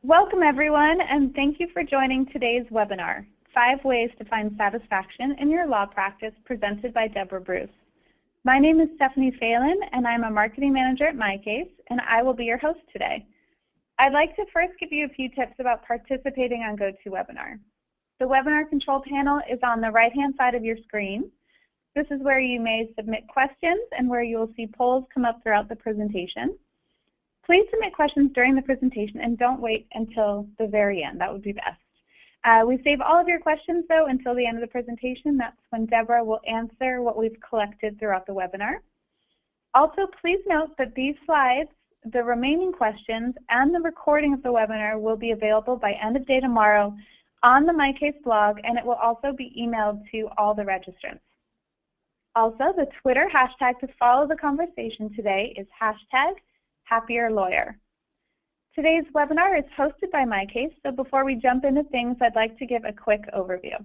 Welcome everyone, and thank you for joining today's webinar, 5 Ways to Find Satisfaction in Your Law Practice, presented by Debra Bruce. My name is Stephanie Phelan, and I'm a marketing manager at MyCase, and I will be your host today. I'd like to first give you a few tips about participating on GoToWebinar. The webinar control panel is on the right-hand side of your screen. This is where you may submit questions and where you will see polls come up throughout the presentation. Please submit questions during the presentation and don't wait until the very end. That would be best. We save all of your questions, though, until the end of the presentation. That's when Debra will answer what we've collected throughout the webinar. Also, please note that these slides, the remaining questions, and the recording of the webinar will be available by end of day tomorrow on the MyCase blog, and it will also be emailed to all the registrants. Also, the Twitter hashtag to follow the conversation today is #HappierLawyer. Today's webinar is hosted by MyCase, so before we jump into things, I'd like to give a quick overview.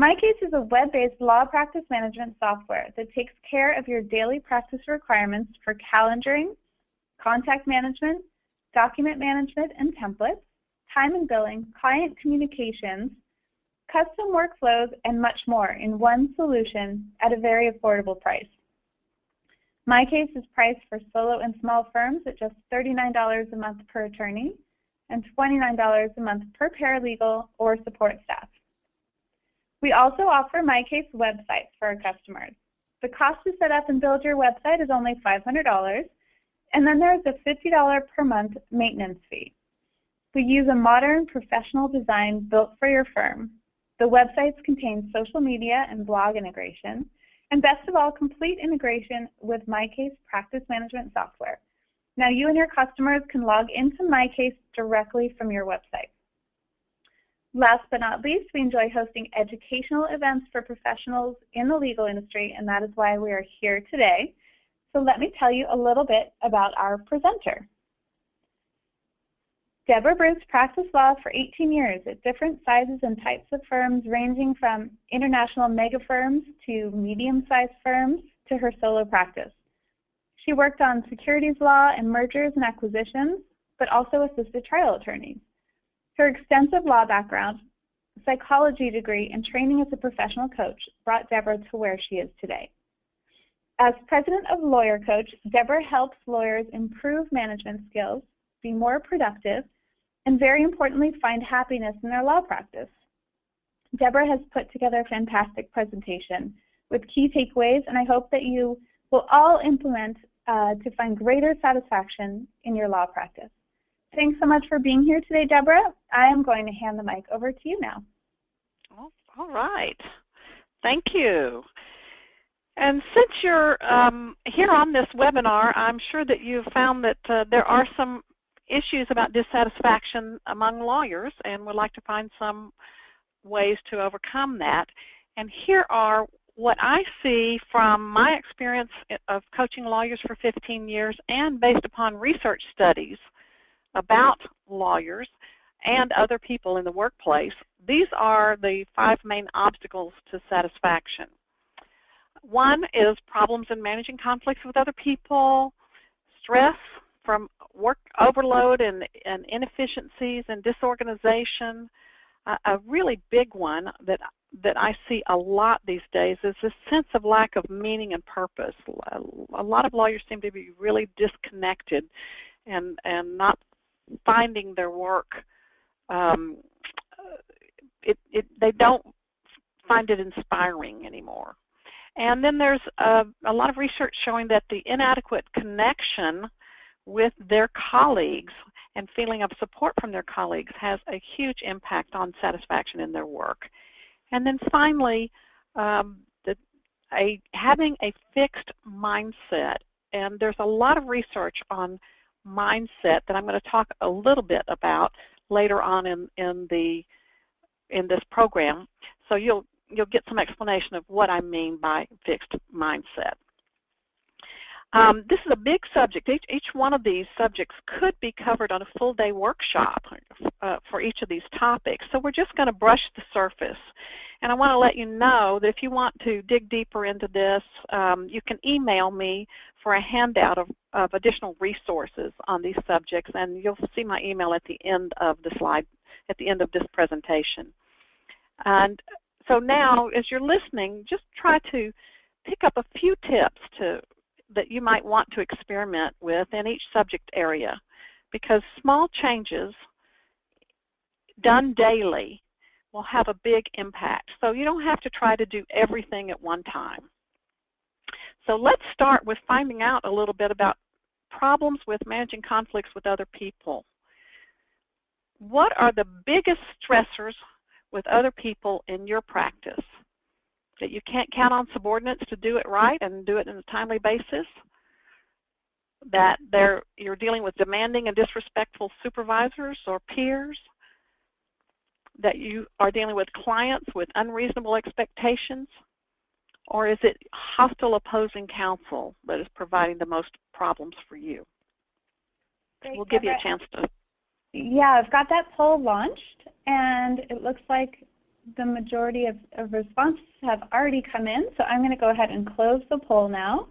MyCase is a web-based law practice management software that takes care of your daily practice requirements for calendaring, contact management, document management and templates, time and billing, client communications, custom workflows, and much more in one solution at a very affordable price. MyCase is priced for solo and small firms at just $39 a month per attorney and $29 a month per paralegal or support staff. We also offer MyCase websites for our customers. The cost to set up and build your website is only $500, and then there's a $50 per month maintenance fee. We use a modern professional design built for your firm. The websites contain social media and blog integration, and best of all, complete integration with MyCase practice management software. Now you and your customers can log into MyCase directly from your website. Last but not least, we enjoy hosting educational events for professionals in the legal industry, and that is why we are here today. So let me tell you a little bit about our presenter. Debra Bruce practiced law for 18 years at different sizes and types of firms, ranging from international mega firms to medium-sized firms to her solo practice. She worked on securities law and mergers and acquisitions, but also assisted trial attorneys. Her extensive law background, psychology degree, and training as a professional coach brought Debra to where she is today. As president of Lawyer Coach, Debra helps lawyers improve management skills, be more productive, and very importantly, find happiness in their law practice. Debra has put together a fantastic presentation with key takeaways, and I hope that you will all implement to find greater satisfaction in your law practice. Thanks so much for being here today, Debra. I am going to hand the mic over to you now. All right. Thank you. And since you're here on this webinar, I'm sure that you've found that there are some issues about dissatisfaction among lawyers, and would like to find some ways to overcome that. And here are what I see from my experience of coaching lawyers for 15 years and based upon research studies about lawyers and other people in the workplace. These are the 5 main obstacles to satisfaction. One is problems in managing conflicts with other people, stress from work overload and inefficiencies and disorganization. A really big one that I see a lot these days is this sense of lack of meaning and purpose. A lot of lawyers seem to be really disconnected and not finding their work. They don't find it inspiring anymore. And then there's a lot of research showing that the inadequate connection with their colleagues and feeling of support from their colleagues has a huge impact on satisfaction in their work. And then finally, having a fixed mindset. And there's a lot of research on mindset that I'm going to talk a little bit about later on in this program. So you'll get some explanation of what I mean by fixed mindset. This is a big subject. Each one of these subjects could be covered on a full-day workshop for each of these topics. So we're just going to brush the surface. And I want to let you know that if you want to dig deeper into this, you can email me for a handout of additional resources on these subjects, and you'll see my email at the end of the slide, at the end of this presentation. And so now, as you're listening, just try to pick up a few tips that you might want to experiment with in each subject area, because small changes done daily will have a big impact. So you don't have to try to do everything at one time. So let's start with finding out a little bit about problems with managing conflicts with other people. What are the biggest stressors with other people in your practice? That you can't count on subordinates to do it right and do it on a timely basis? That you're dealing with demanding and disrespectful supervisors or peers? That you are dealing with clients with unreasonable expectations? Or is it hostile opposing counsel that is providing the most problems for you? Great, we'll give you a chance to. Yeah, I've got that poll launched, and it looks like the majority of responses have already come in, so I'm going to go ahead and close the poll now.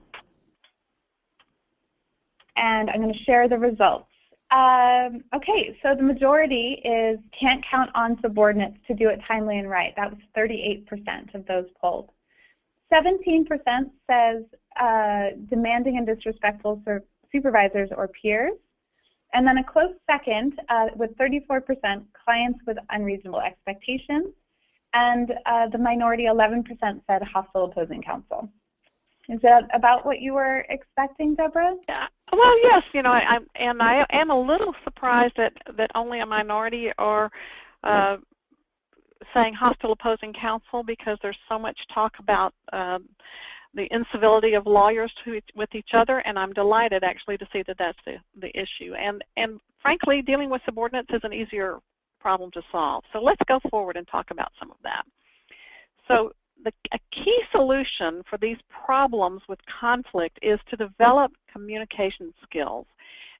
And I'm going to share the results. Okay, so the majority is can't count on subordinates to do it timely and right. That was 38% of those polled. 17% says demanding and disrespectful supervisors or peers. And then a close second with 34% clients with unreasonable expectations. And the minority, 11%, said hostile opposing counsel. Is that about what you were expecting, Deborah? Yeah. Well, yes. You know, I am a little surprised that only a minority are saying hostile opposing counsel, because there's so much talk about the incivility of lawyers with each other, and I'm delighted actually to see that that's the issue. And frankly, dealing with subordinates is an easier problem to solve. So let's go forward and talk about some of that. So a key solution for these problems with conflict is to develop communication skills.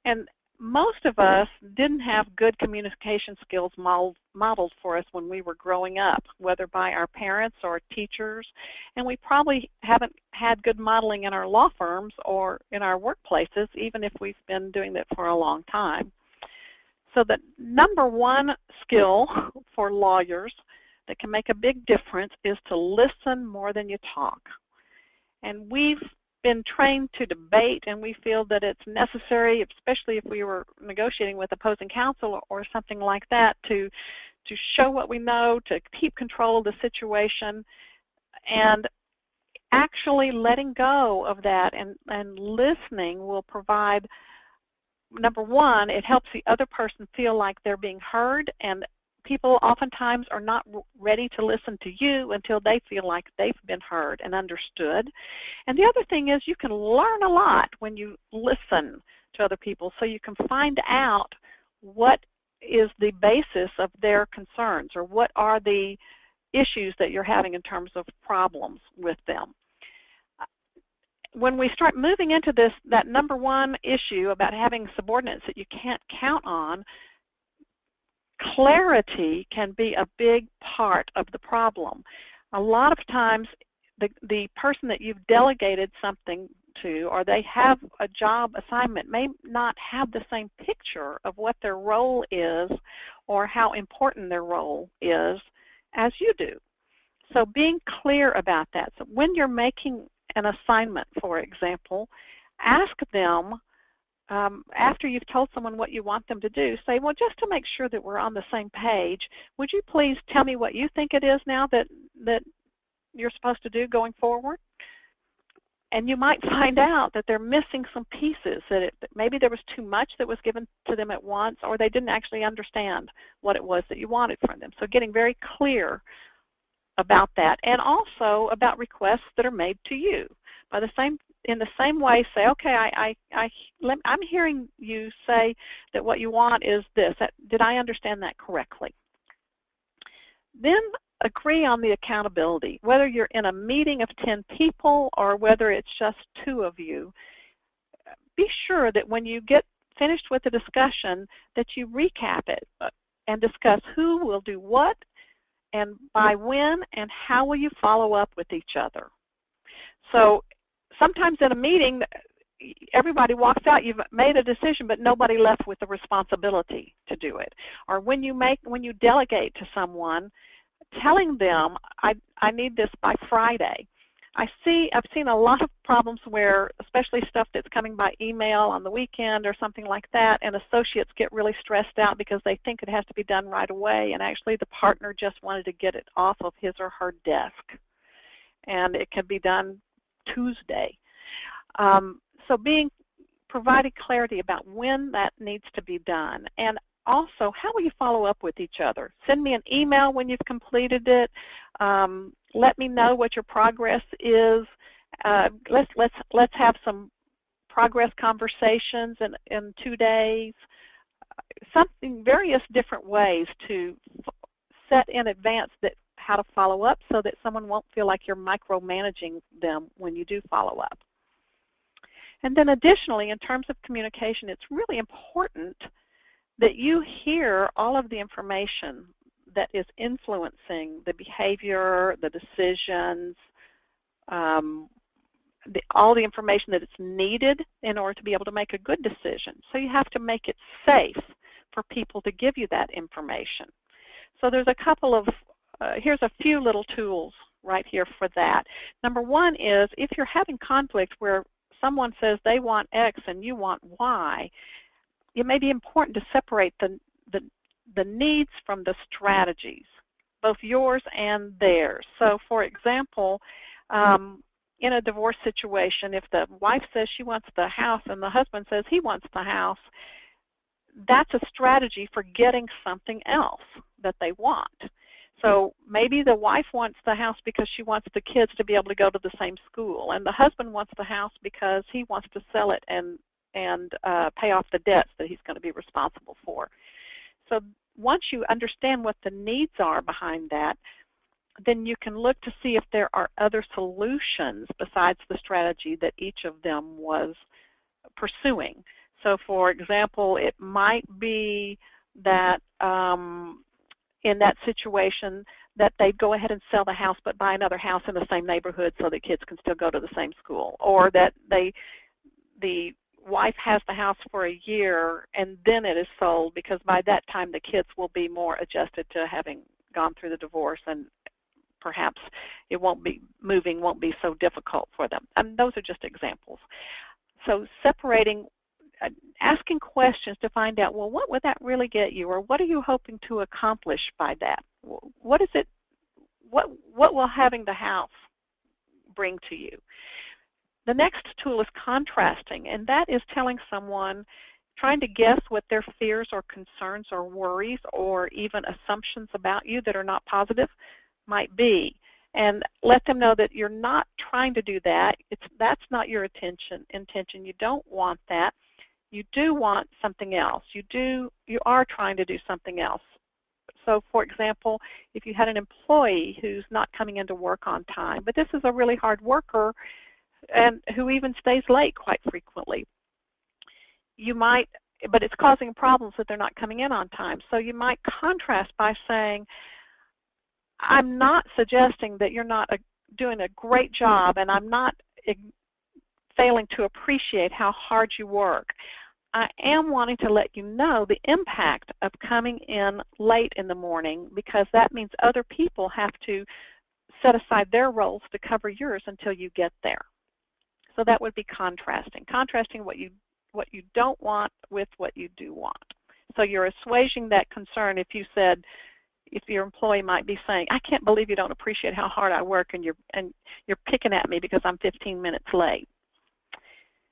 And most of us didn't have good communication skills modeled for us when we were growing up, whether by our parents or teachers, and we probably haven't had good modeling in our law firms or in our workplaces, even if we've been doing that for a long time. So the number one skill for lawyers that can make a big difference is to listen more than you talk. And we've been trained to debate, and we feel that it's necessary, especially if we were negotiating with opposing counsel or something like that, to show what we know, to keep control of the situation, and actually letting go of that and listening will provide, number one, it helps the other person feel like they're being heard, and people oftentimes are not ready to listen to you until they feel like they've been heard and understood. And the other thing is you can learn a lot when you listen to other people, so you can find out what is the basis of their concerns, or what are the issues that you're having in terms of problems with them. When we start moving into that number one issue about having subordinates that you can't count on, clarity can be a big part of the problem. A lot of times the person that you've delegated something to, or they have a job assignment, may not have the same picture of what their role is or how important their role is as you do. So being clear about that. So when you're making an assignment, for example, ask them, after you've told someone what you want them to do, say, well, just to make sure that we're on the same page, would you please tell me what you think it is now that you're supposed to do going forward? And you might find out that they're missing some pieces, that maybe there was too much that was given to them at once, or they didn't actually understand what it was that you wanted from them. So getting very clear about that, and also about requests that are made to you. In the same way, say, okay, I'm hearing you say that what you want is this. Did I understand that correctly? Then agree on the accountability, whether you're in a meeting of 10 people or whether it's just 2 of you. Be sure that when you get finished with the discussion that you recap it and discuss who will do what and by when, and how will you follow up with each other. So sometimes in a meeting, everybody walks out, you've made a decision, but nobody left with the responsibility to do it. Or when you delegate to someone, telling them, I need this by Friday. I've seen a lot of problems where, especially stuff that's coming by email on the weekend or something like that, and associates get really stressed out because they think it has to be done right away, and actually the partner just wanted to get it off of his or her desk. And it can be done Tuesday. So providing clarity about when that needs to be done. And also, how will you follow up with each other? Send me an email when you've completed it. Let me know what your progress is. Let's have some progress conversations in 2 days. Various different ways to set in advance how to follow up so that someone won't feel like you're micromanaging them when you do follow up. And then additionally, in terms of communication, it's really important that you hear all of the information that is influencing the behavior, the decisions, all the information that is needed in order to be able to make a good decision. So you have to make it safe for people to give you that information. So there's a couple of, here's a few little tools right here for that. Number one is, if you're having conflict where someone says they want X and you want Y, it may be important to separate the needs from the strategies, both yours and theirs. So for example, in a divorce situation, if the wife says she wants the house and the husband says he wants the house, that's a strategy for getting something else that they want. So maybe the wife wants the house because she wants the kids to be able to go to the same school, and the husband wants the house because he wants to sell it and pay off the debts that he's going to be responsible for. So once you understand what the needs are behind that, then you can look to see if there are other solutions besides the strategy that each of them was pursuing. So for example, it might be that in that situation that they'd go ahead and sell the house but buy another house in the same neighborhood so that kids can still go to the same school, or that the wife has the house for a year and then it is sold because by that time the kids will be more adjusted to having gone through the divorce and perhaps it won't be so difficult for them. And those are just examples. So separating, asking questions to find out, well, what would that really get you, or what are you hoping to accomplish by that? What is it? What will having the house bring to you? The next tool is contrasting, and that is telling someone, trying to guess what their fears or concerns or worries or even assumptions about you that are not positive might be, and let them know that you're not trying to do that. That's not your intention. You don't want that. You do want something else. You are trying to do something else. So for example, if you had an employee who's not coming into work on time, but this is a really hard worker and who even stays late quite frequently, but it's causing problems that they're not coming in on time. So you might contrast by saying, I'm not suggesting that you're not doing a great job, and I'm not failing to appreciate how hard you work. I am wanting to let you know the impact of coming in late in the morning, because that means other people have to set aside their roles to cover yours until you get there. So that would be contrasting what you don't want with what you do want. So you're assuaging that concern if your employee might be saying, I can't believe you don't appreciate how hard I work, and you're picking at me because I'm 15 minutes late.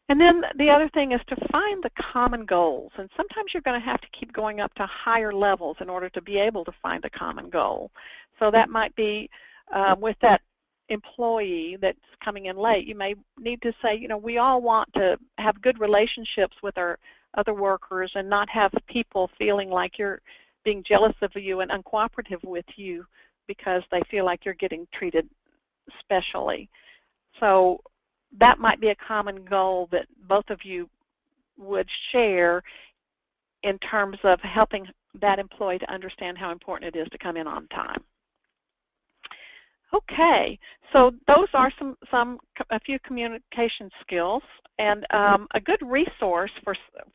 And then the other thing is to find the common goals. And sometimes you're going to have to keep going up to higher levels in order to be able to find a common goal. So that might be with that employee that's coming in late, you may need to say, we all want to have good relationships with our other workers and not have people feeling like you're being jealous of you and uncooperative with you because they feel like you're getting treated specially. So that might be a common goal that both of you would share in terms of helping that employee to understand how important it is to come in on time. Okay, so those are a few communication skills, and a good resource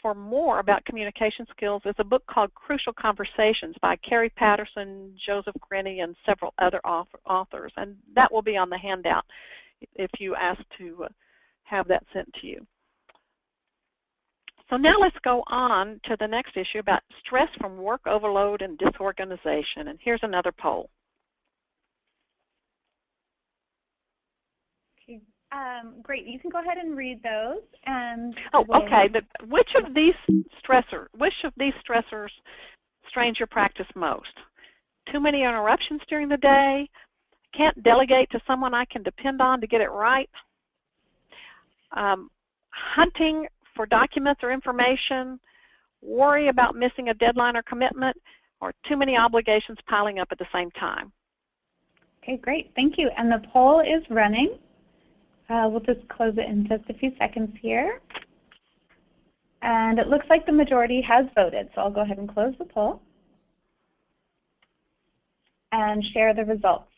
for more about communication skills is a book called Crucial Conversations by Carrie Patterson, Joseph Grenny, and several other authors, and that will be on the handout if you ask to have that sent to you. So now let's go on to the next issue about stress from work overload and disorganization, and here's another poll. Great. You can go ahead and read those. And okay. Which of these stressors strains your practice most? Too many interruptions during the day? Can't delegate to someone I can depend on to get it right? Hunting for documents or information? Worry about missing a deadline or commitment? Or too many obligations piling up at the same time? Okay, great. Thank you. And the poll is running. We'll just close it in just a few seconds here. And it looks like the majority has voted, so I'll go ahead and close the poll and share the results.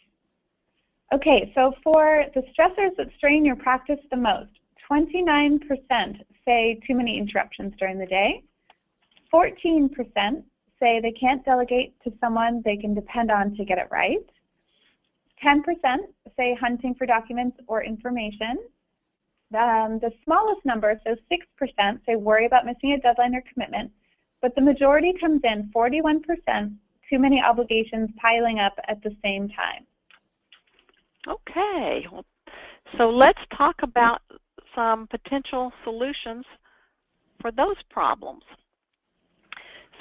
Okay, so for the stressors that strain your practice the most, 29% say too many interruptions during the day. 14% say they can't delegate to someone they can depend on to get it right. 10% say hunting for documents or information. The smallest number, so 6%, say worry about missing a deadline or commitment. But the majority comes in, 41%, too many obligations piling up at the same time. Okay, so let's talk about some potential solutions for those problems.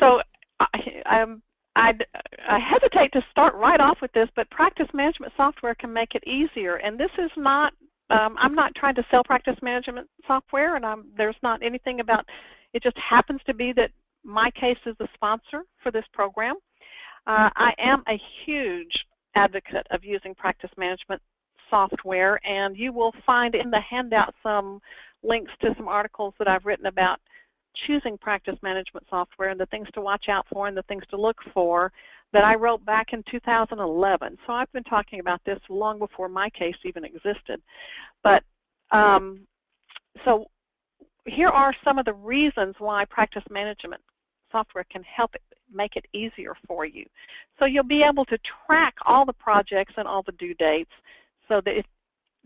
So I hesitate to start right off with this, but practice management software can make it easier. And this is not, I'm not trying to sell practice management software, and there's not anything about, it just happens to be that MyCase is the sponsor for this program. I am a huge advocate of using practice management software, and you will find in the handout some links to some articles that I've written about choosing practice management software and the things to watch out for and the things to look for that I wrote back in 2011. So I've been talking about this long before MyCase even existed. But so here are some of the reasons why practice management software can help make it easier for you. So you'll be able to track all the projects and all the due dates so that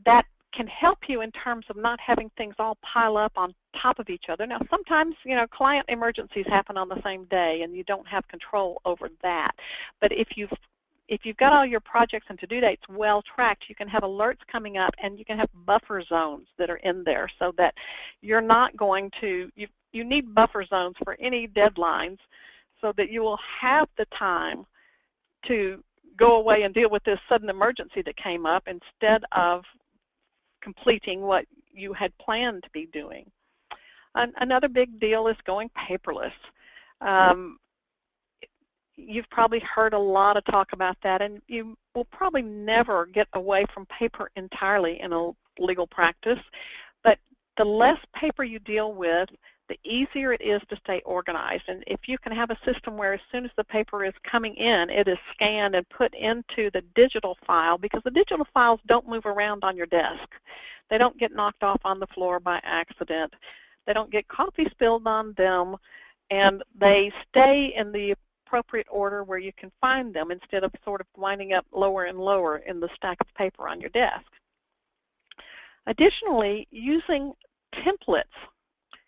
that can help you in terms of not having things all pile up on top of each other. Now, sometimes, you know, client emergencies happen on the same day and you don't have control over that. But if you've got all your projects and to-do dates well tracked, you can have alerts coming up and you can have buffer zones that are in there so that you're not going to, you need buffer zones for any deadlines so that you will have the time to go away and deal with this sudden emergency that came up instead of completing what you had planned to be doing. Another big deal is going paperless. You've probably heard a lot of talk about that, and you will probably never get away from paper entirely in a legal practice, but the less paper you deal with, the easier it is to stay organized. And if you can have a system where as soon as the paper is coming in, it is scanned and put into the digital file, because the digital files don't move around on your desk. They don't get knocked off on the floor by accident. They don't get coffee spilled on them, and they stay in the appropriate order where you can find them instead of sort of winding up lower and lower in the stack of paper on your desk. Additionally, using templates,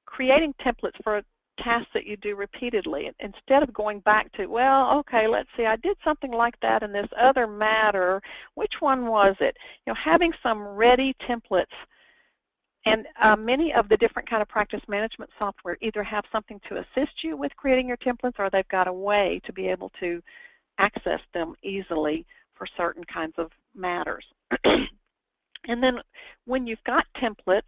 creating templates for tasks that you do repeatedly, instead of going back to, well, okay, let's see, I did something like that in this other matter, which one was it? You know, having some ready templates, and many of the different kind of practice management software either have something to assist you with creating your templates, or they've got a way to be able to access them easily for certain kinds of matters. And then when you've got templates,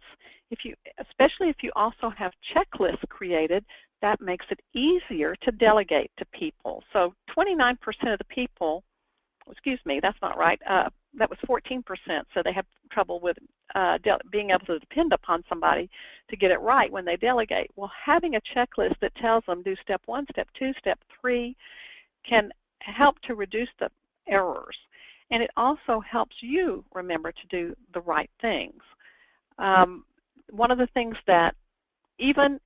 especially if you also have checklists created, that makes it easier to delegate to people. So 29% of the people, excuse me, that's not right, that was 14%, so they have trouble with being able to depend upon somebody to get it right when they delegate. Well, having a checklist that tells them do step 1, step 2, step 3 can help to reduce the errors. and it also helps you remember to do the right things. One of the things that even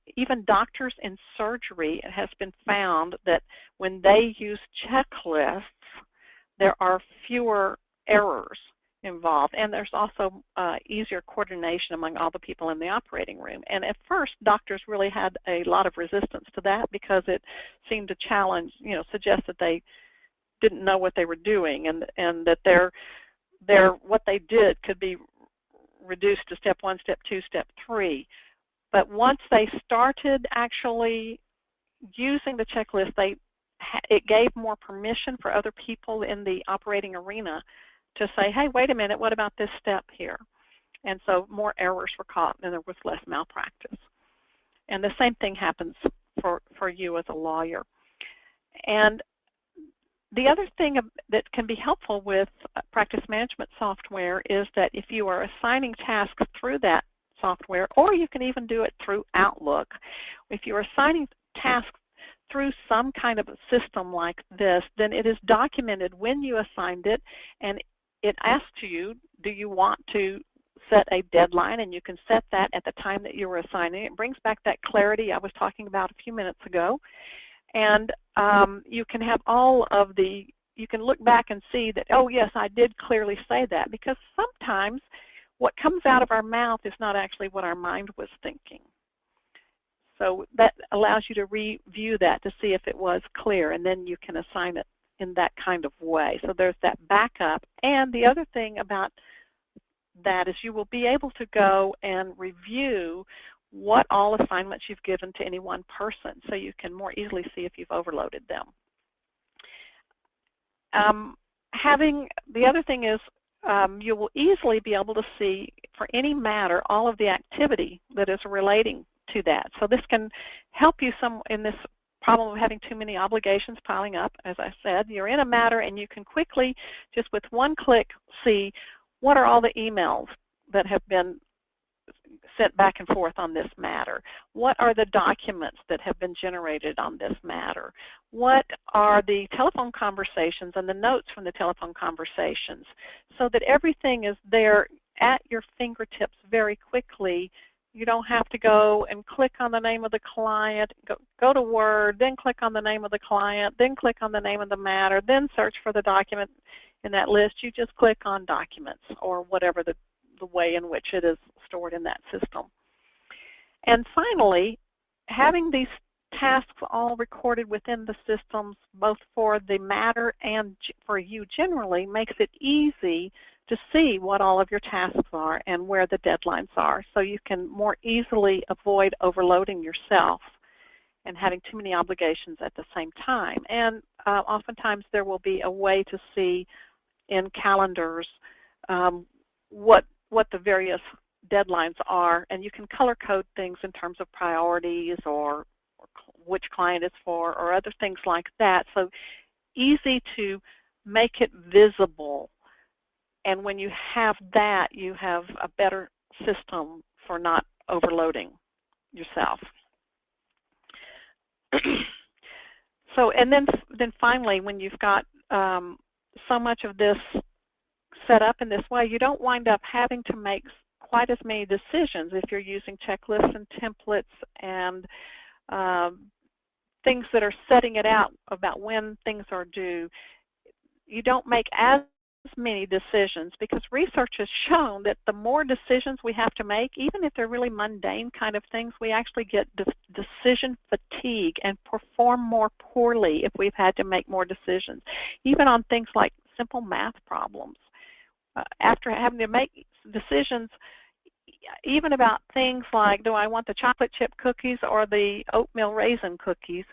doctors in surgery, it has been found that when they use checklists, there are fewer errors involved, and there's also easier coordination among all the people in the operating room. And at first, doctors really had a lot of resistance to that because it seemed to challenge, suggest that they didn't know what they were doing, and that their what they did could be reduced to step 1, step 2, step 3. But once they started actually using the checklist, it gave more permission for other people in the operating arena to say, hey, wait a minute, what about this step here? And so more errors were caught and there was less malpractice. And the same thing happens for you as a lawyer. And the other thing that can be helpful with practice management software is that if you are assigning tasks through that software, or you can even do it through Outlook, if you're assigning tasks through some kind of a system like this, then it is documented when you assigned it, and it asks you, do you want to set a deadline, and you can set that at the time that you were assigning it. It brings back that clarity I was talking about a few minutes ago. And you can have you can look back and see that, oh yes, I did clearly say that, because sometimes what comes out of our mouth is not actually what our mind was thinking. So that allows you to review that to see if it was clear, and then you can assign it in that kind of way. So there's that backup. And the other thing about that is you will be able to go and review what all assignments you've given to any one person, so you can more easily see if you've overloaded them. The other thing is you will easily be able to see for any matter all of the activity that is relating to that. So this can help you in this problem of having too many obligations piling up. As I said, you're in a matter and you can quickly, just with one click, see what are all the emails that have been sent back and forth on this matter. What are the documents that have been generated on this matter? What are the telephone conversations and the notes from the telephone conversations, so that everything is there at your fingertips very quickly. You don't have to go and click on the name of the client, go to Word, then click on the name of the client, then click on the name of the matter, then search for the document in that list. You just click on Documents, or whatever the way in which it is stored in that system. And finally, having these tasks all recorded within the systems, both for the matter and for you generally, makes it easy to see what all of your tasks are and where the deadlines are, so you can more easily avoid overloading yourself and having too many obligations at the same time. And oftentimes there will be a way to see in calendars what the various deadlines are, and you can color code things in terms of priorities or which client it's for or other things like that. So easy to make it visible. And when you have that, you have a better system for not overloading yourself. So, and then finally, when you've got so much of this set up in this way, you don't wind up having to make quite as many decisions if you're using checklists and templates and things that are setting it out about when things are due. You don't make as many decisions, because research has shown that the more decisions we have to make, even if they're really mundane kind of things, we actually get decision fatigue and perform more poorly if we've had to make more decisions, even on things like simple math problems. After having to make decisions even about things like, do I want the chocolate chip cookies or the oatmeal raisin cookies,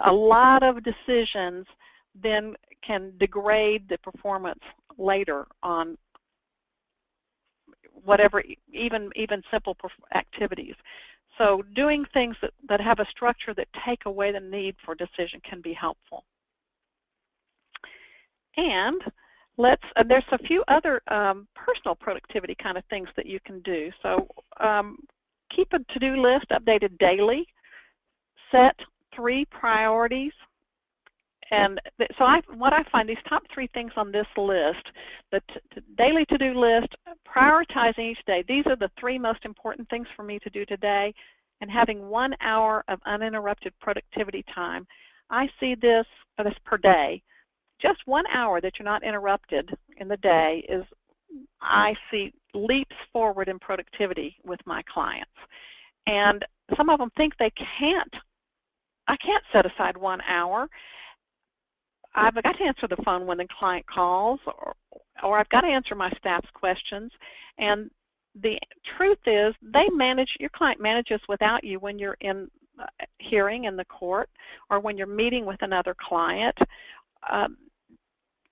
a lot of decisions then can degrade the performance later on whatever, even simple activities. So doing things that have a structure that take away the need for decision can be helpful. And there's a few other personal productivity kind of things that you can do. So keep a to-do list updated daily. Set 3 priorities So what I find, these top 3 things on this list, the daily to-do list, prioritizing each day, these are the 3 most important things for me to do today, and having 1 hour of uninterrupted productivity time. I see this per day. Just 1 hour that you're not interrupted in the day is, I see leaps forward in productivity with my clients. And some of them think I can't set aside 1 hour. I've got to answer the phone when the client calls, or I've got to answer my staff's questions. And the truth is, your client manages without you when you're in hearing in the court, or when you're meeting with another client.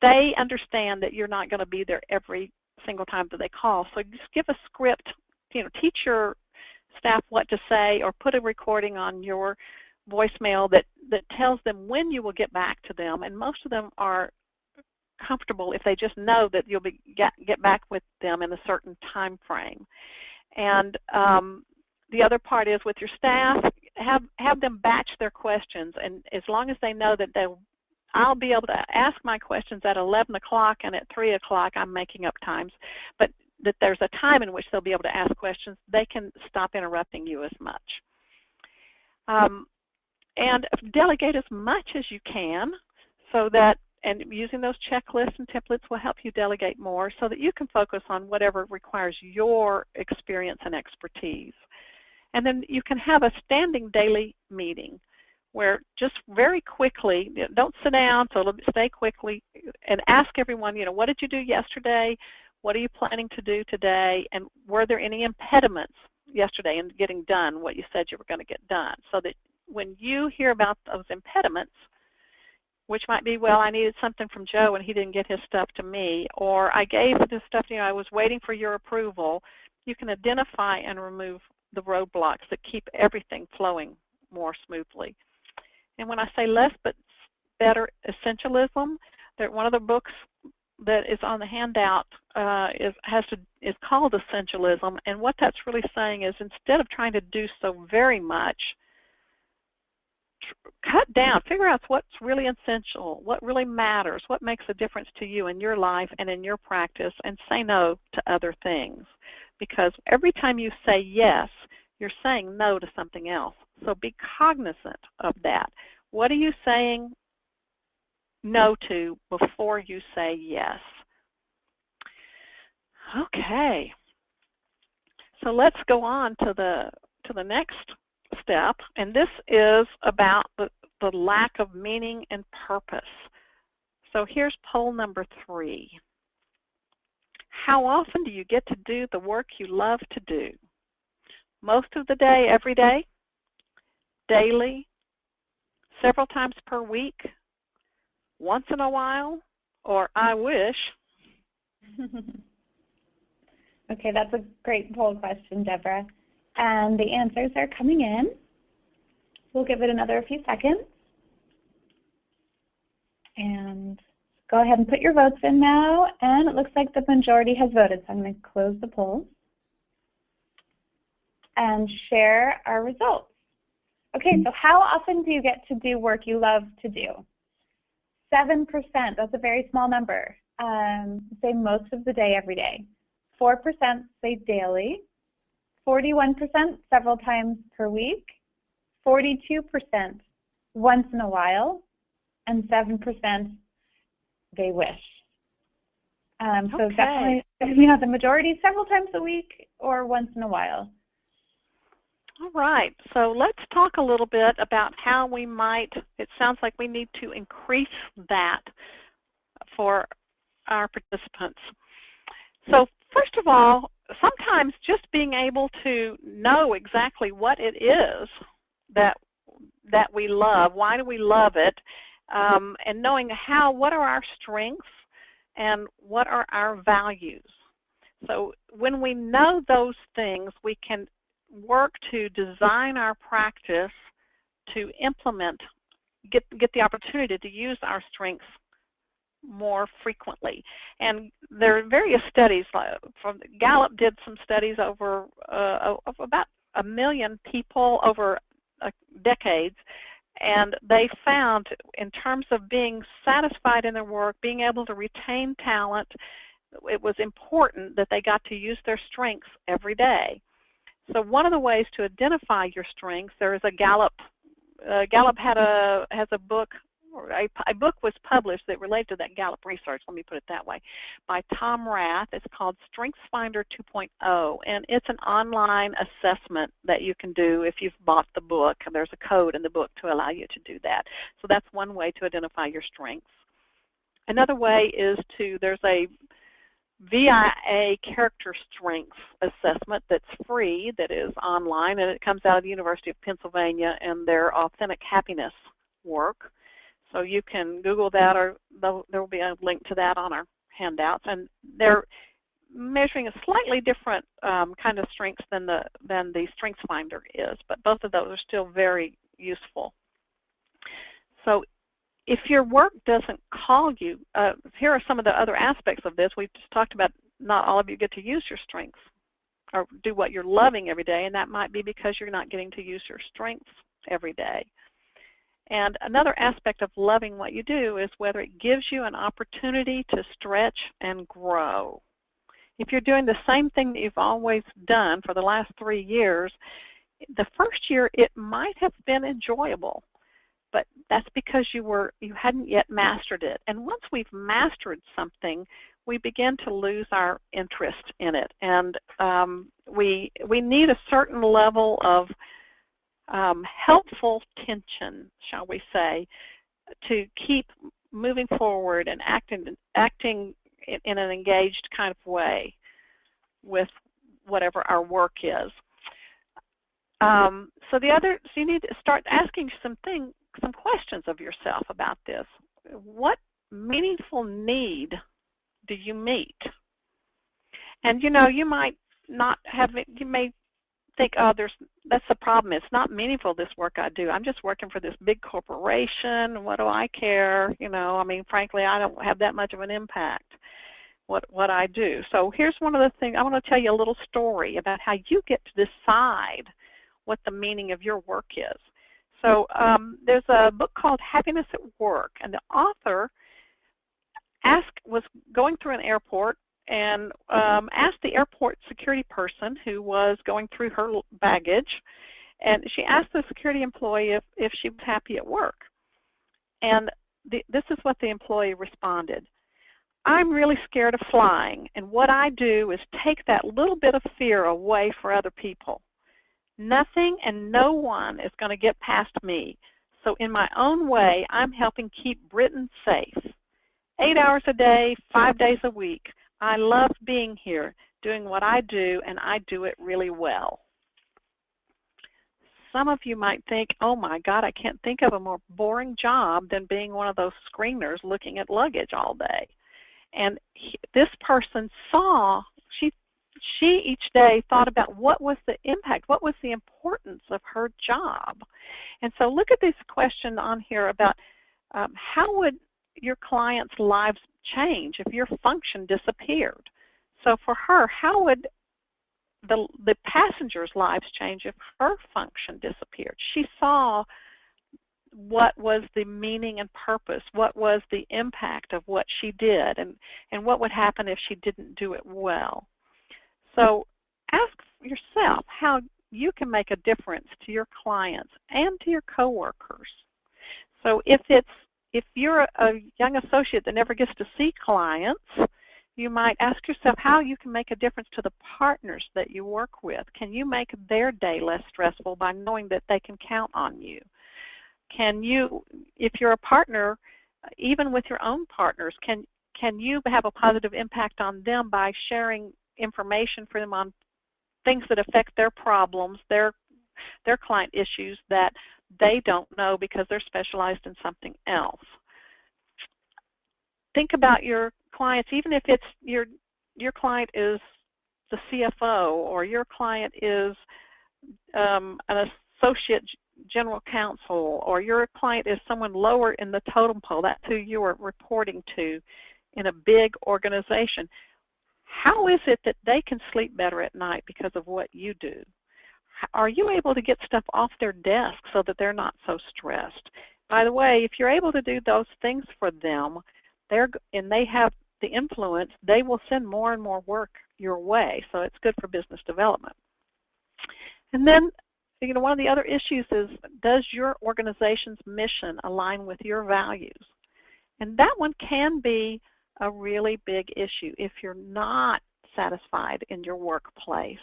They understand that you're not going to be there every single time that they call. So just give a script, teach your staff what to say, or put a recording on your voicemail that tells them when you will get back to them. And most of them are comfortable if they just know that you'll get back with them in a certain time frame. And the other part is, with your staff, have them batch their questions, and as long as they know that I'll be able to ask my questions at 11 o'clock and at 3 o'clock, I'm making up times, but that there's a time in which they'll be able to ask questions, they can stop interrupting you as much. And delegate as much as you can, so that, and using those checklists and templates will help you delegate more, so that you can focus on whatever requires your experience and expertise. And then you can have a standing daily meeting where just very quickly, don't sit down, so stay quickly, and ask everyone, what did you do yesterday? What are you planning to do today? And were there any impediments yesterday in getting done what you said you were going to get done? So that when you hear about those impediments, which might be, well, I needed something from Joe and he didn't get his stuff to me, or I gave this stuff, I was waiting for your approval, you can identify and remove the roadblocks that keep everything flowing more smoothly. And when I say less but better essentialism, one of the books that is on the handout is called Essentialism, and what that's really saying is, instead of trying to do so very much, cut down, figure out what's really essential, what really matters, what makes a difference to you in your life and in your practice, and say no to other things. Because every time you say yes, you're saying no to something else. So be cognizant of that. What are you saying no to before you say yes? Okay. So let's go on to the next step, and this is about the lack of meaning and purpose. So here's poll number 3. How often do you get to do the work you love to do? Most of the day, every day, daily, several times per week, once in a while, or I wish? Okay, that's a great poll question, Deborah. And the answers are coming in. We'll give it another few seconds. And go ahead and put your votes in now. And it looks like the majority has voted, so I'm going to close the poll and share our results. Okay, so how often do you get to do work you love to do? 7%, that's a very small number, say most of the day, every day. 4% say daily. 41% several times per week. 42% once in a while. And 7% they wish. So definitely, the majority several times a week or once in a while. All right, so let's talk a little bit about how we might, it sounds like we need to increase that for our participants. So first of all, sometimes just being able to know exactly what it is that we love, why do we love it, and knowing what are our strengths and what are our values. So when we know those things, we can work to design our practice to implement, get the opportunity to use our strengths more frequently. And there are various studies, from Gallup did some studies over of about 1 million people over decades, And they found, in terms of being satisfied in their work, being able to retain talent, it was important that they got to use their strengths every day. So one of the ways to identify your strengths, there is a Gallup. Gallup has a book, or a book was published that related to that Gallup research, let me put it that way, by Tom Rath. It's called StrengthsFinder 2.0, and it's an online assessment that you can do if you've bought the book. And there's a code in the book to allow you to do that. So that's one way to identify your strengths. Another way is there's a VIA character strengths assessment that's free, that is online, and it comes out of the University of Pennsylvania and their authentic happiness work. So you can Google that, or there will be a link to that on our handouts. And they're measuring a slightly different kind of strengths than the StrengthsFinder is, but both of those are still very useful. So if your work doesn't call you, here are some of the other aspects of this. We've just talked about not all of you get to use your strengths or do what you're loving every day, and that might be because you're not getting to use your strengths every day. And another aspect of loving what you do is whether it gives you an opportunity to stretch and grow. If you're doing the same thing that you've always done for the last 3 years, the first year it might have been enjoyable, but that's because you hadn't yet mastered it. And once we've mastered something, we begin to lose our interest in it. And we need a certain level of helpful tension, shall we say, to keep moving forward and acting in an engaged kind of way with whatever our work is. So you need to start asking some questions of yourself about this. What meaningful need do you meet? And you might not have it, you may think, oh, that's the problem. It's not meaningful, this work I do. I'm just working for this big corporation. What do I care? I mean, frankly, I don't have that much of an impact what I do. So here's one of the things. I want to tell you a little story about how you get to decide what the meaning of your work is. So there's a book called Happiness at Work, and the author was going through an airport and asked the airport security person who was going through her baggage, and she asked the security employee if she was happy at work. And this is what the employee responded: I'm really scared of flying, and what I do is take that little bit of fear away for other people. Nothing and no one is going to get past me. So in my own way, I'm helping keep Britain safe. 8 hours a day, 5 days a week. I love being here, doing what I do, and I do it really well. Some of you might think, oh my God, I can't think of a more boring job than being one of those screeners looking at luggage all day. And this person she each day thought about what was the impact, what was the importance of her job. And so look at this question on here about how would your clients' lives change if your function disappeared? So for her, how would the passengers' lives change if her function disappeared? She saw what was the meaning and purpose, what was the impact of what she did, and what would happen if she didn't do it well. So ask yourself how you can make a difference to your clients and to your coworkers. So if you're a young associate that never gets to see clients, you might ask yourself how you can make a difference to the partners that you work with. Can you make their day less stressful by knowing that they can count on you? Can you, if you're a partner, even with your own partners, can you have a positive impact on them by sharing information for them on things that affect their problems, their client issues that they don't know because they're specialized in something else? Think about your clients, even if it's your client is the CFO, or your client is an associate general counsel, or your client is someone lower in the totem pole. That's who you are reporting to in a big organization. How is it that they can sleep better at night because of what you do? Are you able to get stuff off their desk so that they're not so stressed? By the way, if you're able to do those things for them, and they have the influence, they will send more and more work your way. So it's good for business development. And then, one of the other issues is, does your organization's mission align with your values? And that one can be a really big issue. If you're not satisfied in your workplace,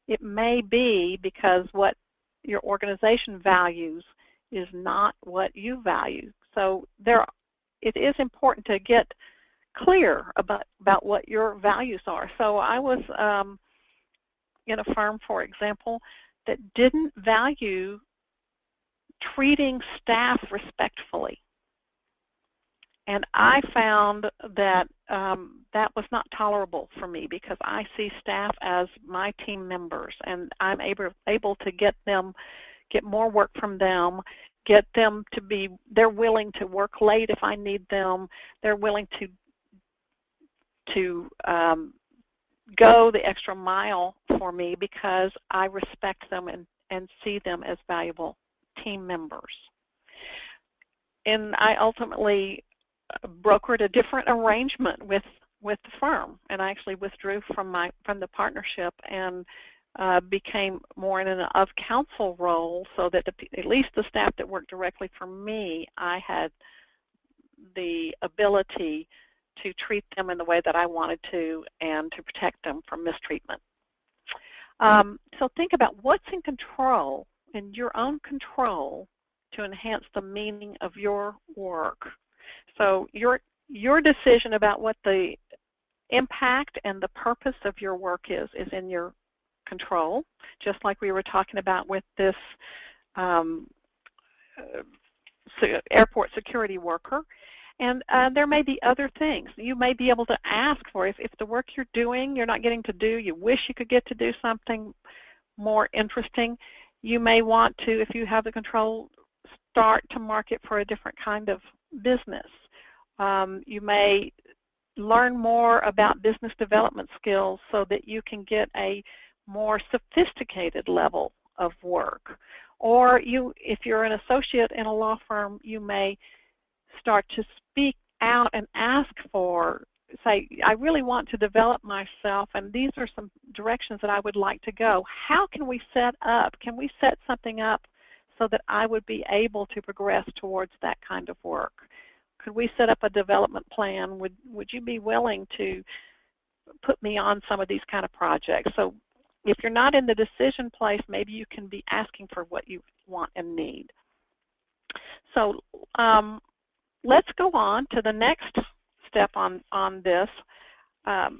it may be because what your organization values is not what you value. So it is important to get clear about what your values are. So I was in a firm, for example, that didn't value treating staff respectfully. And I found that that was not tolerable for me, because I see staff as my team members, and I'm able to get more work from them, get them to be, they're willing to work late if I need them. They're willing to go the extra mile for me because I respect them and see them as valuable team members. And I ultimately brokered a different arrangement with the firm, and I actually withdrew from the partnership and became more in an of counsel role, so that at least the staff that worked directly for me, I had the ability to treat them in the way that I wanted to and to protect them from mistreatment. So think about what's in your own control, to enhance the meaning of your work. So your decision about what the impact and the purpose of your work is in your control, just like we were talking about with this airport security worker. And there may be other things. You may be able to ask for, if the work you're doing you're not getting to do, you wish you could get to do something more interesting, you may want to, if you have the control, start to market for a different kind of business. You may learn more about business development skills so that you can get a more sophisticated level of work. Or if you're an associate in a law firm, you may start to speak out and ask for, say, I really want to develop myself, and these are some directions that I would like to go. How can we set something up so that I would be able to progress towards that kind of work? Could we set up a development plan? Would you be willing to put me on some of these kind of projects? So if you're not in the decision place, maybe you can be asking for what you want and need. So let's go on to the next step on this. Let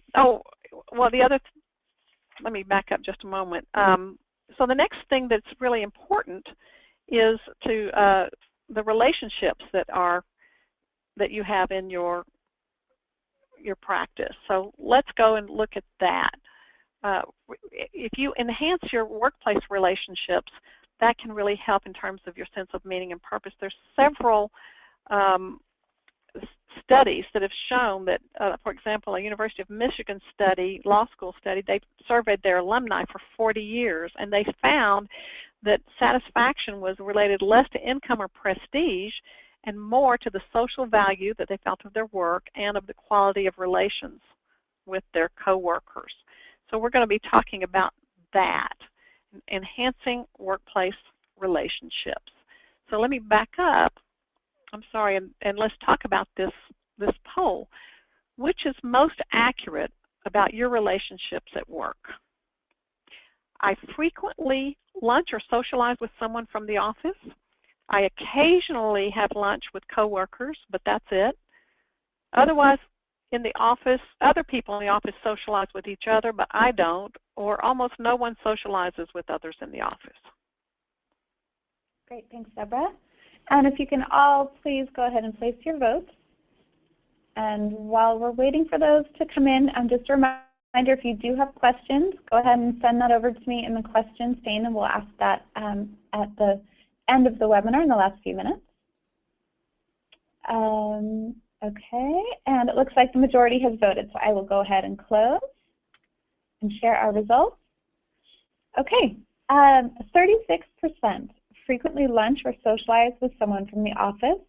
me back up just a moment. So the next thing that's really important is to the relationships that you have in your practice. So let's go and look at that. If you enhance your workplace relationships, that can really help in terms of your sense of meaning and purpose. There's several studies that have shown that, for example, a University of Michigan law school study, they surveyed their alumni for 40 years, and they found that satisfaction was related less to income or prestige and more to the social value that they felt of their work and of the quality of relations with their coworkers. So we're going to be talking about that, enhancing workplace relationships. So let me back up. I'm sorry, and let's talk about this poll. Which is most accurate about your relationships at work? I frequently lunch or socialize with someone from the office. I occasionally have lunch with coworkers, but that's it. Otherwise, in the office, other people in the office socialize with each other, but I don't, or almost no one socializes with others in the office. Great, thanks, Deborah. And if you can all please go ahead and place your votes. And while we're waiting for those to come in, just a reminder, if you do have questions, go ahead and send that over to me in the questions pane, and we'll ask that at the end of the webinar in the last few minutes. Okay, and it looks like the majority has voted, so I will go ahead and close and share our results. Okay, 36% frequently lunch or socialize with someone from the office,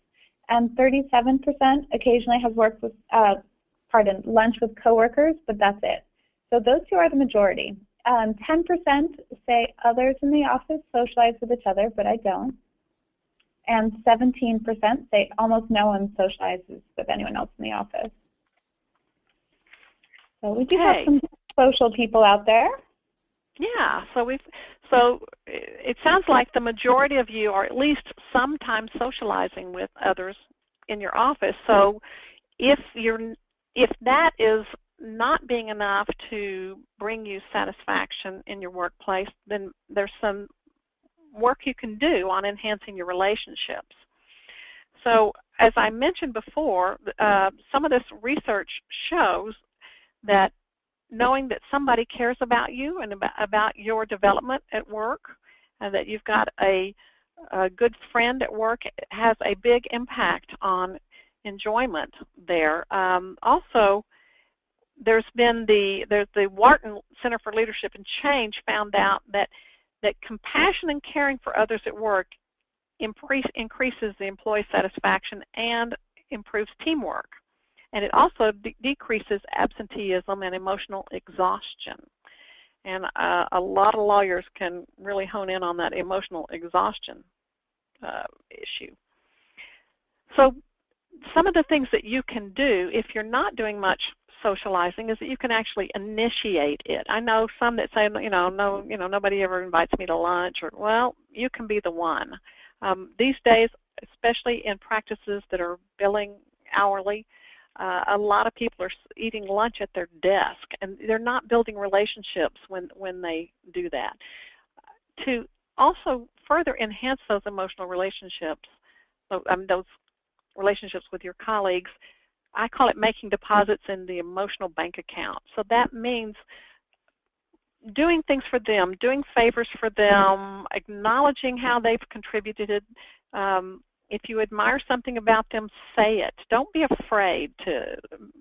and 37% occasionally have worked with, lunch with coworkers, but that's it. So those two are the majority. 10% say others in the office socialize with each other, but I don't. And 17% say almost no one socializes with anyone else in the office. So we do have some social people out there. Yeah, so it sounds like the majority of you are at least sometimes socializing with others in your office. So if that is not being enough to bring you satisfaction in your workplace, then there's some work you can do on enhancing your relationships. So as I mentioned before, some of this research shows that knowing that somebody cares about you and about your development at work, and that you've got a good friend at work, has a big impact on enjoyment there. Also, there's the Wharton Center for Leadership and Change found out that compassion and caring for others at work increases the employee satisfaction and improves teamwork. And it also decreases absenteeism and emotional exhaustion. And a lot of lawyers can really hone in on that emotional exhaustion issue. So some of the things that you can do if you're not doing much socializing is that you can actually initiate it. I know some that say, nobody ever invites me to lunch, or, well, you can be the one. These days, especially in practices that are billing hourly, a lot of people are eating lunch at their desk, and they're not building relationships when they do that. To also further enhance those emotional relationships, those relationships with your colleagues, I call it making deposits in the emotional bank account. So that means doing things for them, doing favors for them, acknowledging how they've contributed. If you admire something about them, say it. Don't be afraid to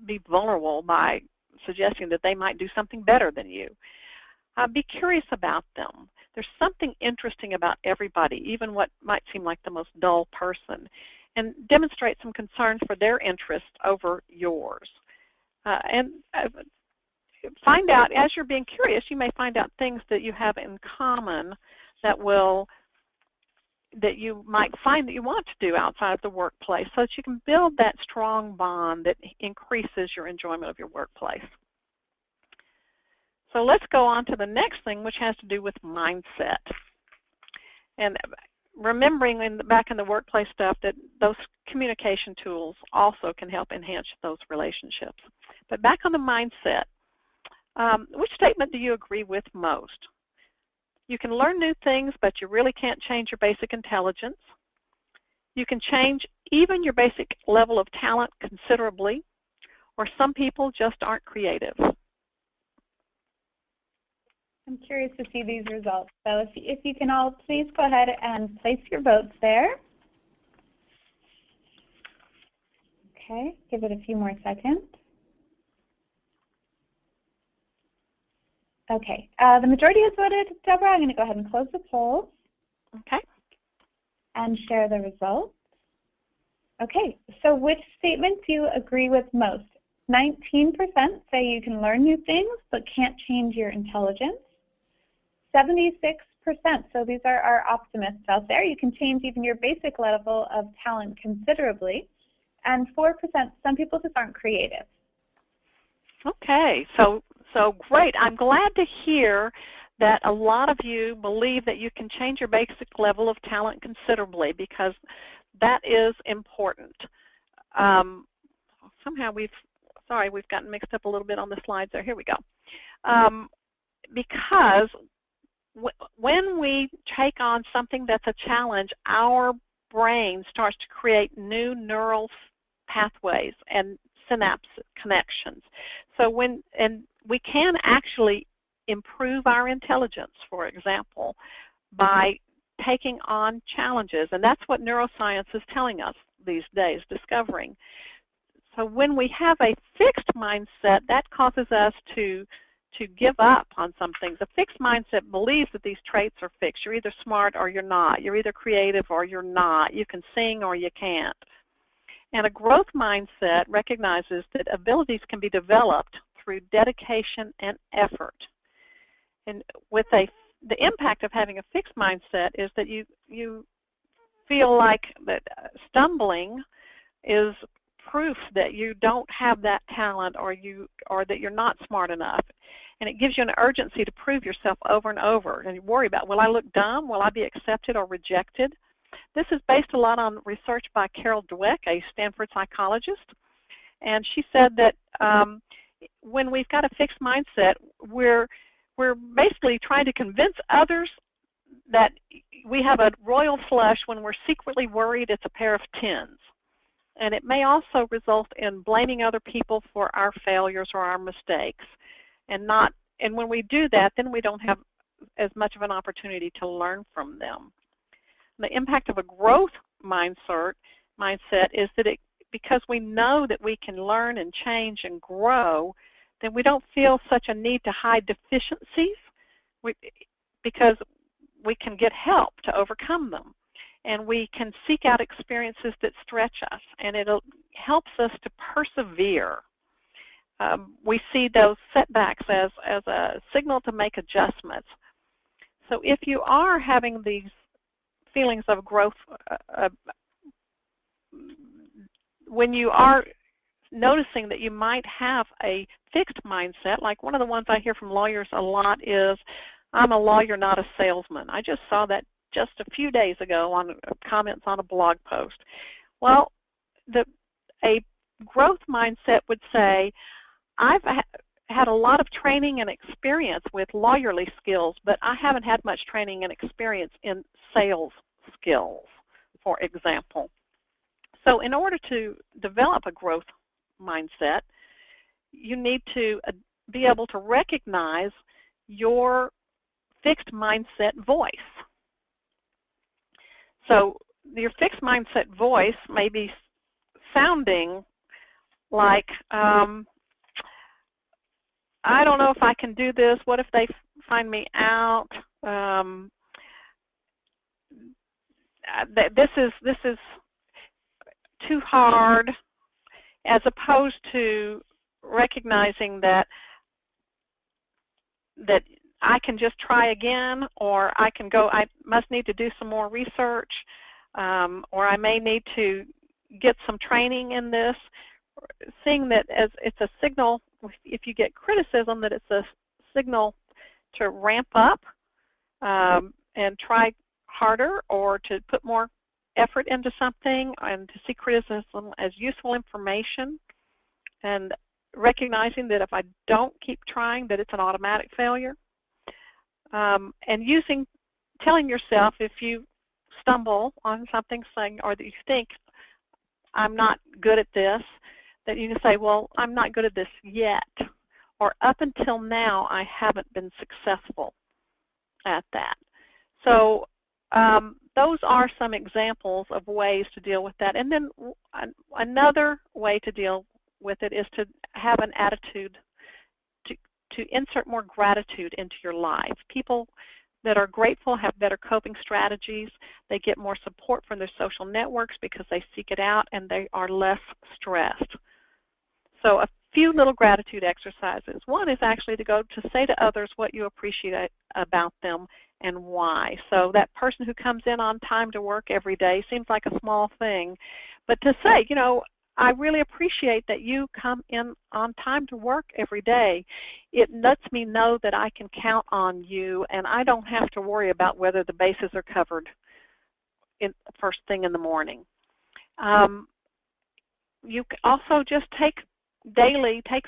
be vulnerable by suggesting that they might do something better than you. Be curious about them. There's something interesting about everybody, even what might seem like the most dull person, and demonstrate some concern for their interest over yours. And find out, as you're being curious, you may find out things that you have in common that you might find that you want to do outside of the workplace, so that you can build that strong bond that increases your enjoyment of your workplace. So let's go on to the next thing, which has to do with mindset. And remembering back in the workplace stuff that those communication tools also can help enhance those relationships. But back on the mindset, which statement do you agree with most? You can learn new things, but you really can't change your basic intelligence. You can change even your basic level of talent considerably, or some people just aren't creative. I'm curious to see these results. So if you can all please go ahead and place your votes there. Okay, give it a few more seconds. Okay, the majority has voted, Deborah. I'm going to go ahead and close the poll. Okay. And share the results. Okay, so which statement do you agree with most? 19% say you can learn new things but can't change your intelligence. 76%, so these are our optimists out there, you can change even your basic level of talent considerably. And 4%, some people just aren't creative. Okay, so great. I'm glad to hear that a lot of you believe that you can change your basic level of talent considerably, because that is important. Somehow we've gotten mixed up a little bit on the slides there. Here we go. Because when we take on something that's a challenge, our brain starts to create new neural pathways and synapse connections. So we can actually improve our intelligence, for example, by taking on challenges, and that's what neuroscience is telling us these days, discovering. So when we have a fixed mindset, that causes us to to give up on some things. A fixed mindset believes that these traits are fixed. You're either smart or you're not. You're either creative or you're not. You can sing or you can't. And a growth mindset recognizes that abilities can be developed through dedication and effort. And with the impact of having a fixed mindset is that you feel like that stumbling is proof that you don't have that talent or that you're not smart enough. And it gives you an urgency to prove yourself over and over. And you worry about, will I look dumb? Will I be accepted or rejected? This is based a lot on research by Carol Dweck, a Stanford psychologist. And she said that when we've got a fixed mindset, we're basically trying to convince others that we have a royal flush when we're secretly worried it's a pair of tens. And it may also result in blaming other people for our failures or our mistakes. And when we do that, then we don't have as much of an opportunity to learn from them. The impact of a growth mindset is that because we know that we can learn and change and grow, then we don't feel such a need to hide deficiencies because we can get help to overcome them. And we can seek out experiences that stretch us, and it helps us to persevere. We see those setbacks as a signal to make adjustments. So if you are having these feelings of growth, when you are noticing that you might have a fixed mindset, like one of the ones I hear from lawyers a lot is, I'm a lawyer, not a salesman. I just saw that just a few days ago on comments on a blog post. Well, a growth mindset would say, I've had a lot of training and experience with lawyerly skills, but I haven't had much training and experience in sales skills, for example. So in order to develop a growth mindset, you need to be able to recognize your fixed mindset voice. So your fixed mindset voice may be sounding like, I don't know if I can do this. What if they find me out? This is too hard, as opposed to recognizing that I can just try again, or I must need to do some more research, or I may need to get some training in this. Seeing that as it's a signal, if you get criticism, that it's a signal to ramp up and try harder, or to put more effort into something, and to see criticism as useful information, and recognizing that if I don't keep trying, that it's an automatic failure. And telling yourself, if you stumble on something, saying, or that you think, I'm not good at this, that you can say, well, I'm not good at this yet, or up until now I haven't been successful at that. So those are some examples of ways to deal with that. And then another way to deal with it is to have an attitude to insert more gratitude into your life. People that are grateful have better coping strategies. They get more support from their social networks because they seek it out, and they are less stressed. So a few little gratitude exercises. One is actually to say to others what you appreciate about them and why. So that person who comes in on time to work every day seems like a small thing, but to say, I really appreciate that you come in on time to work every day. It lets me know that I can count on you, and I don't have to worry about whether the bases are covered first thing in the morning. You also just take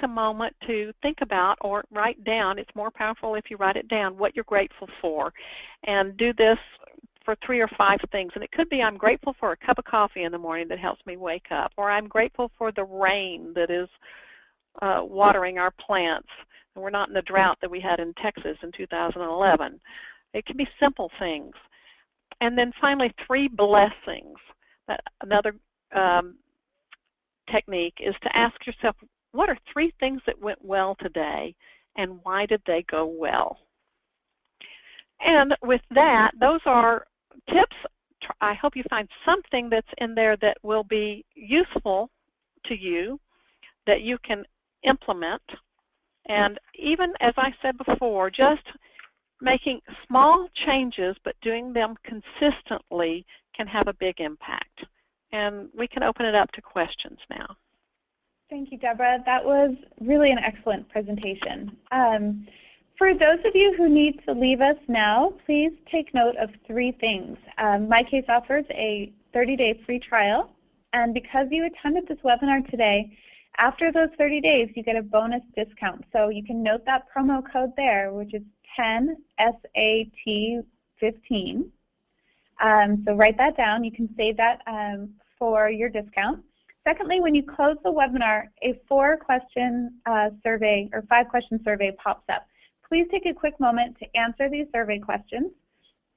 a moment to think about or write down. It's more powerful if you write it down, what you're grateful for, and do this for 3 or 5 things. And it could be, I'm grateful for a cup of coffee in the morning that helps me wake up, or I'm grateful for the rain that is watering our plants, and we're not in the drought that we had in Texas in 2011. It can be simple things. And then finally, 3 blessings. Another technique is to ask yourself, what are 3 things that went well today, and why did they go well? And with that, those are tips. I hope you find something that's in there that will be useful to you, that you can implement. And even as I said before, just making small changes but doing them consistently can have a big impact. And we can open it up to questions now. Thank you, Deborah. That was really an excellent presentation. For those of you who need to leave us now, please take note of 3 things. MyCase offers a 30-day free trial, and because you attended this webinar today, after those 30 days, you get a bonus discount. So you can note that promo code there, which is 10SAT15. So write that down. You can save that for your discount. Secondly, when you close the webinar, a 4-question survey or 5-question survey pops up. Please take a quick moment to answer these survey questions.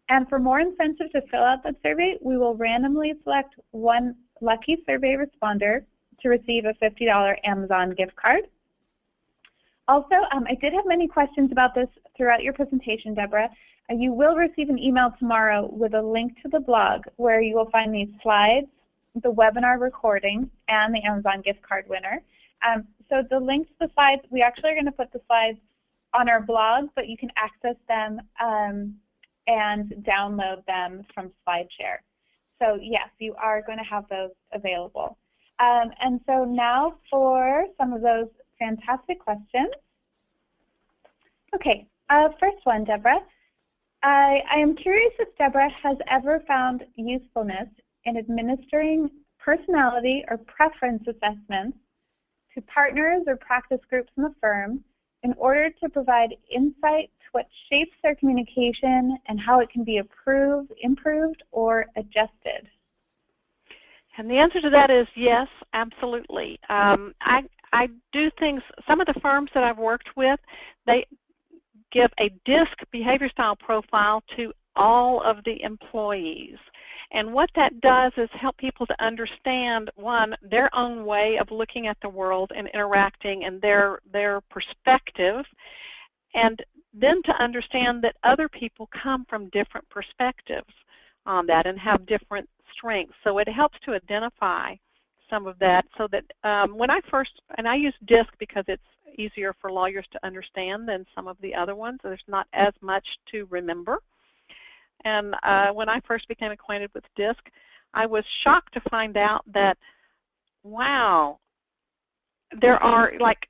And for more incentive to fill out that survey, we will randomly select one lucky survey responder to receive a $50 Amazon gift card. Also, I did have many questions about this throughout your presentation, Deborah. You will receive an email tomorrow with a link to the blog where you will find these slides, the webinar recording, and the Amazon gift card winner. So the link to the slides, we actually are going to put the slides on our blog, but you can access them and download them from SlideShare. So yes, you are going to have those available. And so now for some of those fantastic questions. Okay, first one, Deborah. I am curious if Deborah has ever found usefulness in administering personality or preference assessments to partners or practice groups in the firm in order to provide insight to what shapes their communication and how it can be improved, or adjusted. And the answer to that is yes, absolutely. I do things, some of the firms that I've worked with, they give a DISC behavior style profile to all of the employees. And what that does is help people to understand, one, their own way of looking at the world and interacting and their perspective, and then to understand that other people come from different perspectives on that and have different strengths. So it helps to identify some of that so that when I first, and I use DISC because it's easier for lawyers to understand than some of the other ones. There's not as much to remember. And when I first became acquainted with DISC, I was shocked to find out that, wow, there are like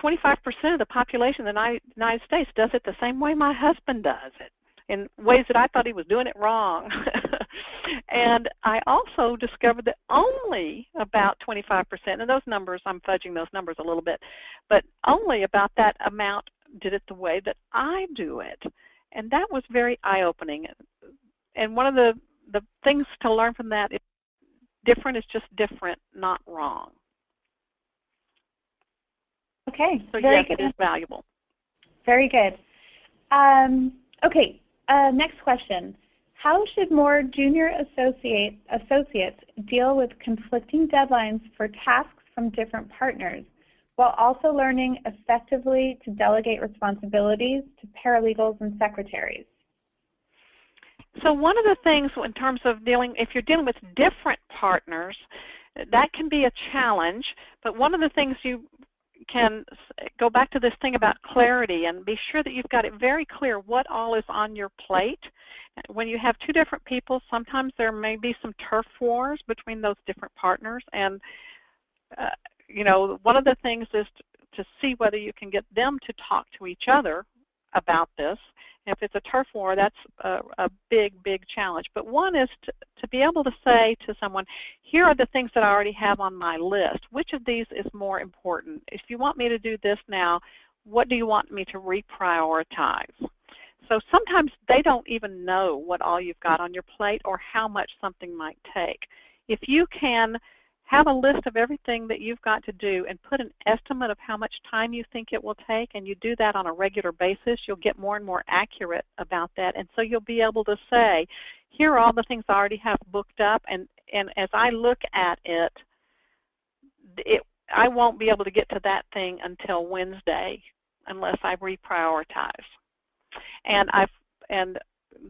25% of the population of the United States does it the same way my husband does it, in ways that I thought he was doing it wrong. And I also discovered that only about 25%, and those numbers, I'm fudging those numbers a little bit, but only about that amount did it the way that I do it. And that was very eye-opening. And one of the things to learn from that is different is just different, not wrong. Okay, so very yes, good. It is valuable. Very good. Okay, next question. How should more junior associates deal with conflicting deadlines for tasks from different partners, while also learning effectively to delegate responsibilities to paralegals and secretaries? So one of the things in terms of if you're dealing with different partners, that can be a challenge, but one of the things you can go back to this thing about clarity and be sure that you've got it very clear what all is on your plate. When you have two different people, sometimes there may be some turf wars between those different partners, and you know, one of the things is to see whether you can get them to talk to each other about this. If it's a turf war, that's a big, big challenge. But one is to be able to say to someone, here are the things that I already have on my list. Which of these is more important? If you want me to do this now, what do you want me to reprioritize? So sometimes they don't even know what all you've got on your plate or how much something might take. If you can have a list of everything that you've got to do and put an estimate of how much time you think it will take, and you do that on a regular basis, you'll get more and more accurate about that. And so you'll be able to say, here are all the things I already have booked up, and as I look at it, I won't be able to get to that thing until Wednesday unless I reprioritize. And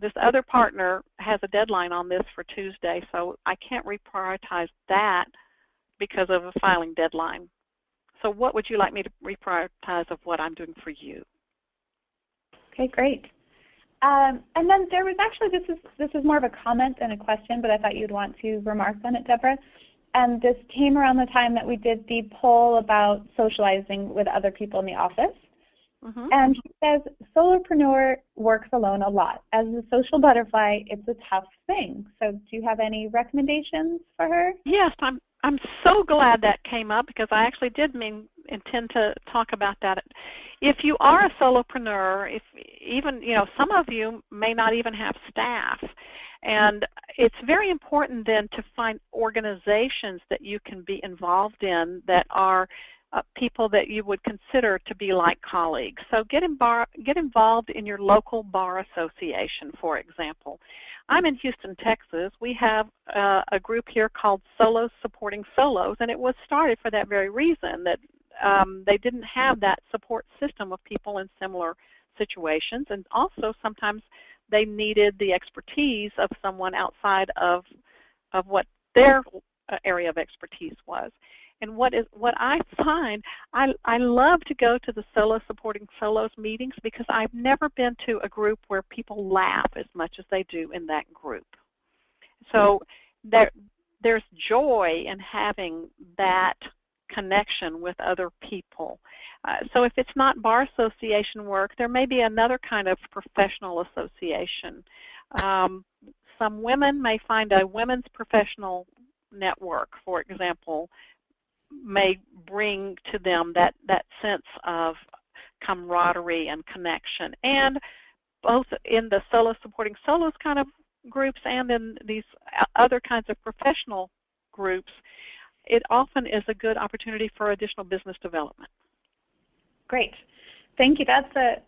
this other partner has a deadline on this for Tuesday, so I can't reprioritize that because of a filing deadline. So what would you like me to reprioritize of what I'm doing for you? Okay, great. And then there was actually, this is more of a comment than a question, but I thought you'd want to remark on it, Deborah. And this came around the time that we did the poll about socializing with other people in the office. Mm-hmm. And she says, solopreneur works alone a lot. As a social butterfly, it's a tough thing. So do you have any recommendations for her? Yes, I'm so glad that came up because I actually did intend to talk about that. If you are a solopreneur, if even, some of you may not even have staff. And it's very important then to find organizations that you can be involved in that are people that you would consider to be like colleagues. So get involved in your local bar association, for example. I'm in Houston, Texas. We have a group here called Solos Supporting Solos, and it was started for that very reason, that they didn't have that support system of people in similar situations, and also sometimes they needed the expertise of someone outside of what their area of expertise was. And what I find, I love to go to the Solo Supporting Solos meetings because I've never been to a group where people laugh as much as they do in that group. So there's joy in having that connection with other people. So if it's not bar association work, there may be another kind of professional association. Some women may find a women's professional network, for example, may bring to them that sense of camaraderie and connection. And both in the Solo Supporting Solos kind of groups and in these other kinds of professional groups, it often is a good opportunity for additional business development. Great. Thank you.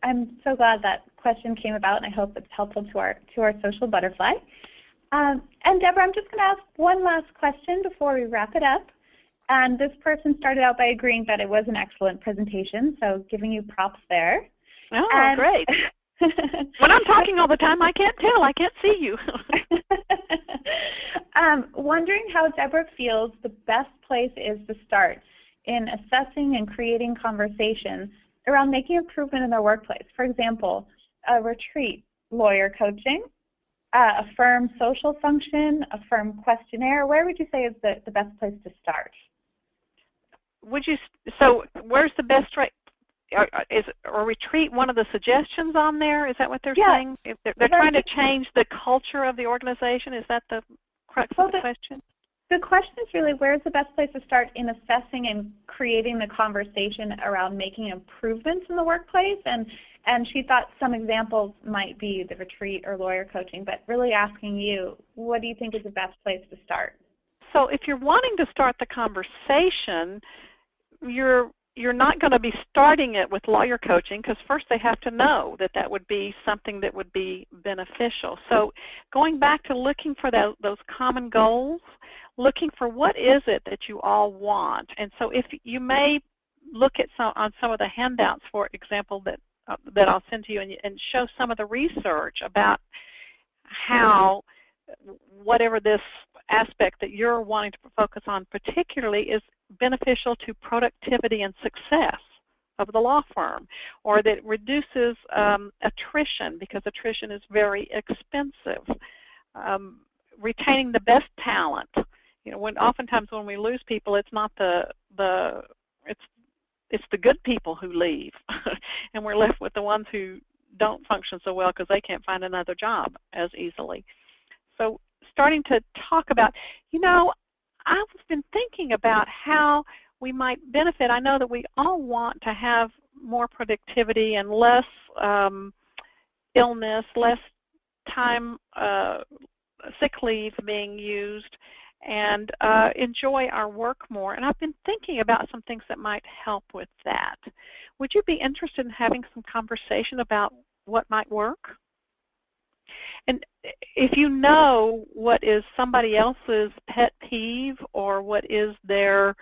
I'm so glad that question came about, and I hope it's helpful to our social butterfly. And Deborah, I'm just going to ask one last question before we wrap it up. And this person started out by agreeing that it was an excellent presentation, so giving you props there. Oh, great. When I'm talking all the time, I can't tell. I can't see you. Wondering how Deborah feels the best place is to start in assessing and creating conversation around making improvement in their workplace. For example, a retreat, lawyer coaching, a firm social function, a firm questionnaire. Where would you say is the best place to start? So where's the best is a retreat one of the suggestions on there? Is that what they're saying? If they're trying to change the culture of the organization? Is that the crux of the question? The question is really, where's the best place to start in assessing and creating the conversation around making improvements in the workplace? And she thought some examples might be the retreat or lawyer coaching, but really asking you, what do you think is the best place to start? So if you're wanting to start the conversation, you're not going to be starting it with lawyer coaching because first they have to know that would be something that would be beneficial. So going back to looking for those common goals, looking for what is it that you all want. And so if you may look at on some of the handouts, for example, that I'll send to you and show some of the research about how whatever this aspect that you're wanting to focus on particularly is beneficial to productivity and success of the law firm, or that reduces attrition because attrition is very expensive. Retaining the best talent. Oftentimes when we lose people, it's not it's the good people who leave, and we're left with the ones who don't function so well because they can't find another job as easily. So starting to talk about, I've been thinking about how we might benefit. I know that we all want to have more productivity and less illness, less time sick leave being used, and enjoy our work more. And I've been thinking about some things that might help with that. Would you be interested in having some conversation about what might work? And if you know what is somebody else's pet peeve or what is their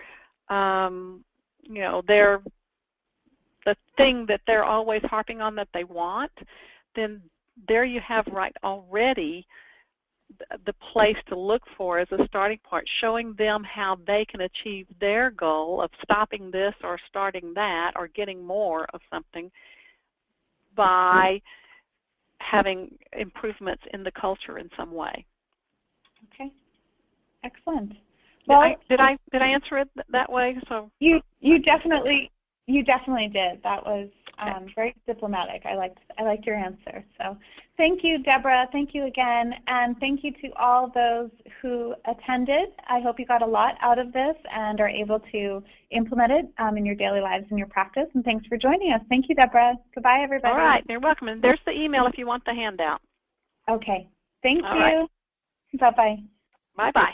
the thing that they're always harping on that they want, then there you have right already the place to look for as a starting point, showing them how they can achieve their goal of stopping this or starting that or getting more of something by having improvements in the culture in some way. Okay, excellent. Well, did I answer it that way? So you definitely did. That was very diplomatic. I liked your answer. So thank you, Debra. Thank you again, and thank you to all those who attended. I hope you got a lot out of this and are able to implement it in your daily lives and your practice. And thanks for joining us. Thank you, Debra. Goodbye, everybody. All right, you're welcome. And there's the email if you want the handout. Okay. Thank all you. Right. Bye-bye. Bye-bye.